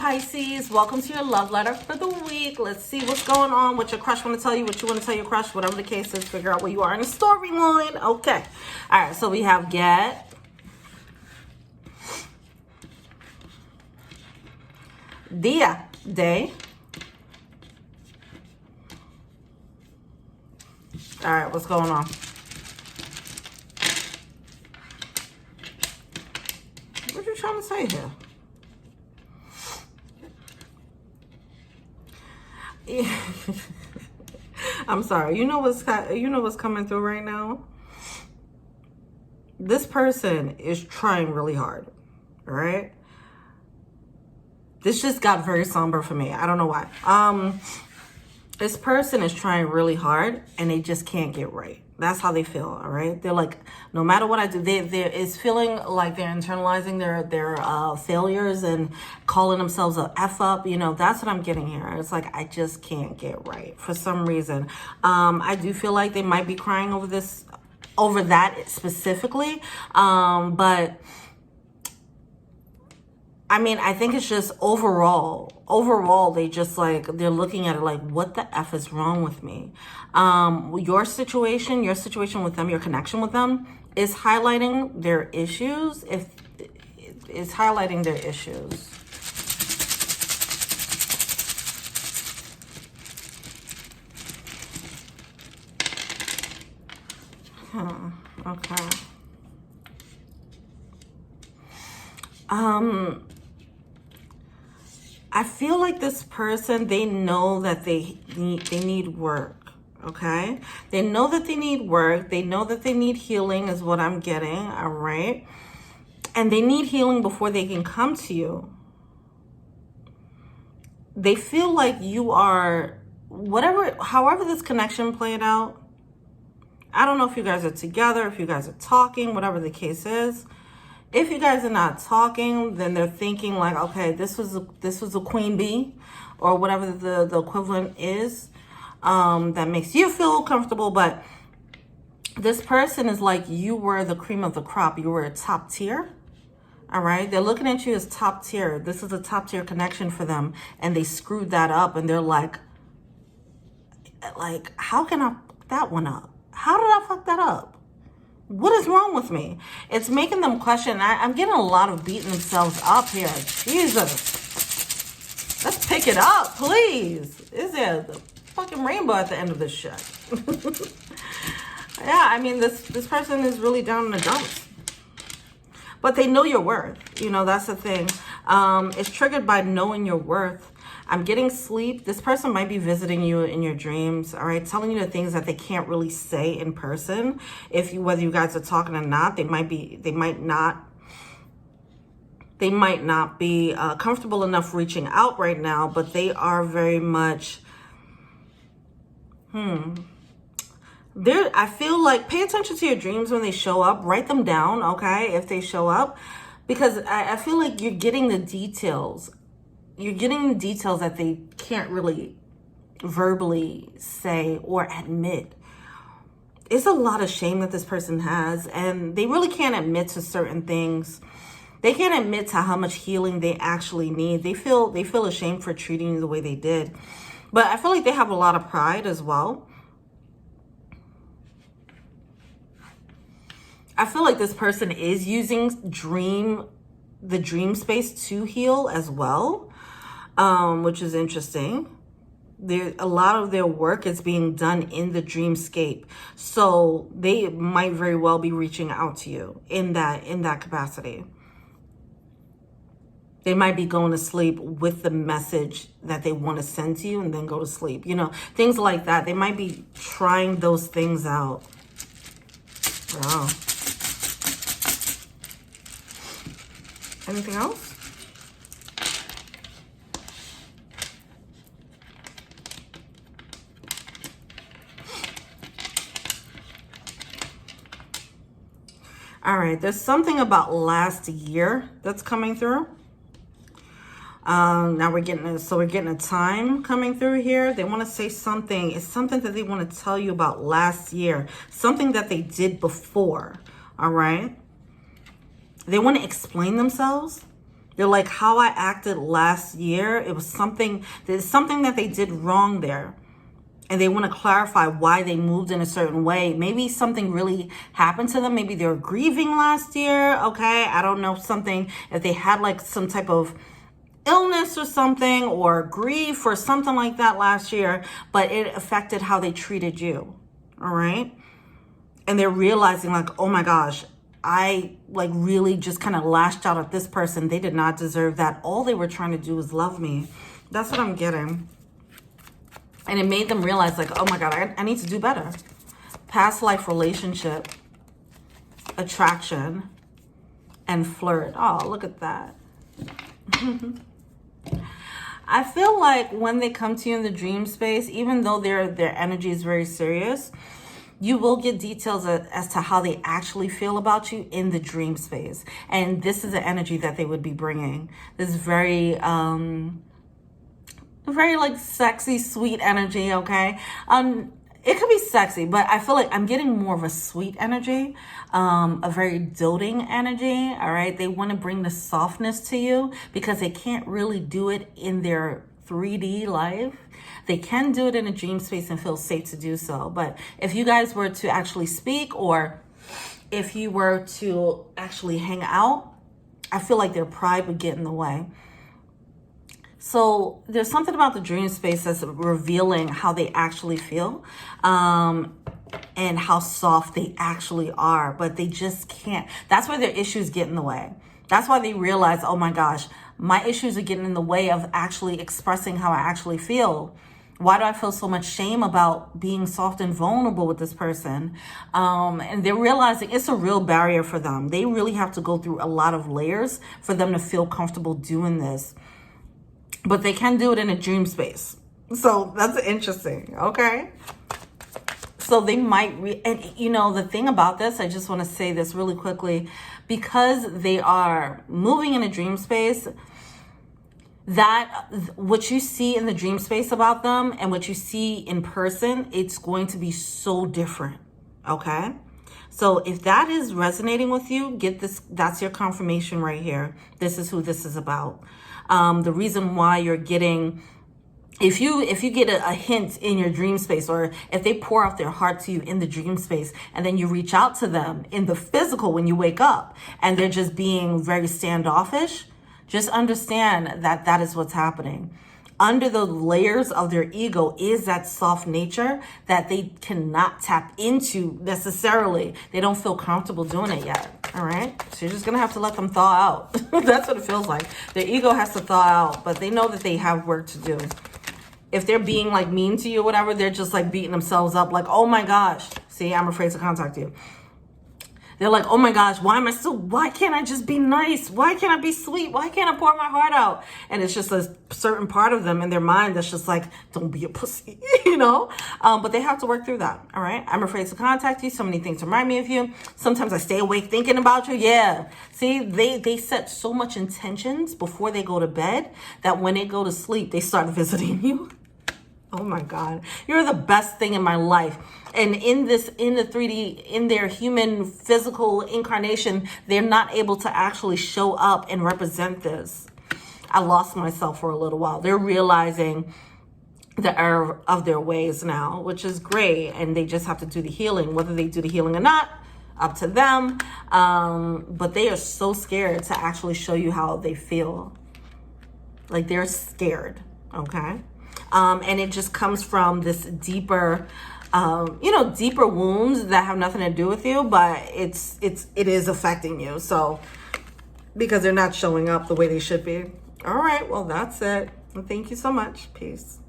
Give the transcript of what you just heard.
Pisces. Welcome to your love letter for the week. Let's see what's going on, what your crush want to tell you, what you want to tell your crush, whatever the case is. Figure out where you are in the storyline. Okay. All right. So we have get, dia, day. All right. What's going on? What are you trying to say here? I'm sorry. You know what's coming through right now? This person is trying really hard, all right? This just got very somber for me. I don't know why. This person is trying really hard and they just can't get right. That's how they feel, all right? They're like, no matter what I do, it's feeling like they're internalizing their failures and calling themselves a F up. You know, that's what I'm getting here. It's like, I just can't get right for some reason. I do feel like they might be crying over that specifically. But I mean, I think it's just overall, they just like, they're looking at it like, what the F is wrong with me? Your situation with them, your connection with them is highlighting their issues. If it's highlighting their issues. Okay. I feel like this person, they know that they need work, okay? They know that they need work. They know that they need healing is what I'm getting, all right? And they need healing before they can come to you. They feel like you are, however this connection played out, I don't know if you guys are together, if you guys are talking, whatever the case is. If you guys are not talking, then they're thinking like, okay, this was a queen bee or whatever the equivalent is that makes you feel comfortable. But this person is like, you were the cream of the crop. You were a top tier. All right. They're looking at you as top tier. This is a top tier connection for them. And they screwed that up. And they're like, how can I fuck that one up? How did I fuck that up? What is wrong with me? It's making them question. I'm getting a lot of beating themselves up here. Jesus. Let's pick it up, please. Is there the fucking rainbow at the end of this shit? Yeah, I mean, this person is really down in the dumps. But they know your worth. You know, that's the thing. It's triggered by knowing your worth. I'm getting sleep. This person might be visiting you in your dreams, all right? Telling you the things that they can't really say in person. Whether you guys are talking or not, they might not be comfortable enough reaching out right now, but they are very much, I feel like, pay attention to your dreams when they show up. Write them down, okay, if they show up. Because I feel like you're getting the details. You're getting the details that they can't really verbally say or admit. It's a lot of shame that this person has, and they really can't admit to certain things. They can't admit to how much healing they actually need. They feel ashamed for treating you the way they did. But I feel like they have a lot of pride as well. I feel like this person is using the dream space to heal as well. Which is interesting. A lot of their work is being done in the dreamscape. So they might very well be reaching out to you in that capacity. They might be going to sleep with the message that they want to send to you and then go to sleep. You know, things like that. They might be trying those things out. Wow. Anything else? All right, there's something about last year that's coming through. Now we're getting a time coming through here. They want to say something. It's something that they want to tell you about last year. Something that they did before. All right. They want to explain themselves. They're like, how I acted last year, it was there's something that they did wrong there. And they want to clarify why they moved in a certain way. Maybe something really happened to them. Maybe they were grieving last year. Okay. I don't know, if they had like some type of illness or something, or grief or something like that last year, but it affected how they treated you. All right. And they're realizing like, oh my gosh, I like really just kind of lashed out at this person. They did not deserve that. All they were trying to do was love me. That's what I'm getting. And it made them realize like, oh my God, I need to do better. Past life relationship, attraction, and flirt. Oh, look at that. I feel like when they come to you in the dream space, even though their energy is very serious, you will get details as to how they actually feel about you in the dream space. And this is the energy that they would be bringing. This very like sexy, sweet energy, okay? It could be sexy, but I feel like I'm getting more of a sweet energy, a very doting energy, all right? They want to bring the softness to you because they can't really do it in their 3D life. They can do it in a dream space and feel safe to do so. But if you guys were to actually speak, or if you were to actually hang out, I feel like their pride would get in the way. So there's something about the dream space that's revealing how they actually feel, and how soft they actually are, but they just can't. That's where their issues get in the way. That's why they realize, oh my gosh, my issues are getting in the way of actually expressing how I actually feel. Why do I feel so much shame about being soft and vulnerable with this person? And they're realizing it's a real barrier for them. They really have to go through a lot of layers for them to feel comfortable doing this. But they can do it in a dream space. So that's interesting, okay? So they might, and you know, the thing about this, I just want to say this really quickly, because they are moving in a dream space, that what you see in the dream space about them and what you see in person, it's going to be so different, okay? So if that is resonating with you, get this, that's your confirmation right here. This is who this is about. The reason why you're getting, if you get a hint in your dream space, or if they pour out their heart to you in the dream space, and then you reach out to them in the physical when you wake up, and they're just being very standoffish, just understand that that is what's happening. Under the layers of their ego is that soft nature that they cannot tap into necessarily. They don't feel comfortable doing it yet. All right. So you're just going to have to let them thaw out. That's what it feels like. Their ego has to thaw out, but they know that they have work to do. If they're being like mean to you or whatever, they're just like beating themselves up like, oh my gosh, see, I'm afraid to contact you. They're like, oh my gosh, why can't I just be nice? Why can't I be sweet? Why can't I pour my heart out? And it's just a certain part of them in their mind that's just like, don't be a pussy, you know? But they have to work through that, all right? I'm afraid to contact you. So many things remind me of you. Sometimes I stay awake thinking about you. Yeah. See, they set so much intentions before they go to bed that when they go to sleep, they start visiting you. Oh my God, you're the best thing in my life. And in the 3D, in their human physical incarnation, they're not able to actually show up and represent this. I lost myself for a little while. They're realizing the error of their ways now, which is great. And they just have to do the healing. Whether they do the healing or not, up to them. But they are so scared to actually show you how they feel. Like they're scared, okay? And it just comes from this deeper, deeper wounds that have nothing to do with you, but it is affecting you. So, because they're not showing up the way they should be. All right, well, that's it. Well, thank you so much. Peace.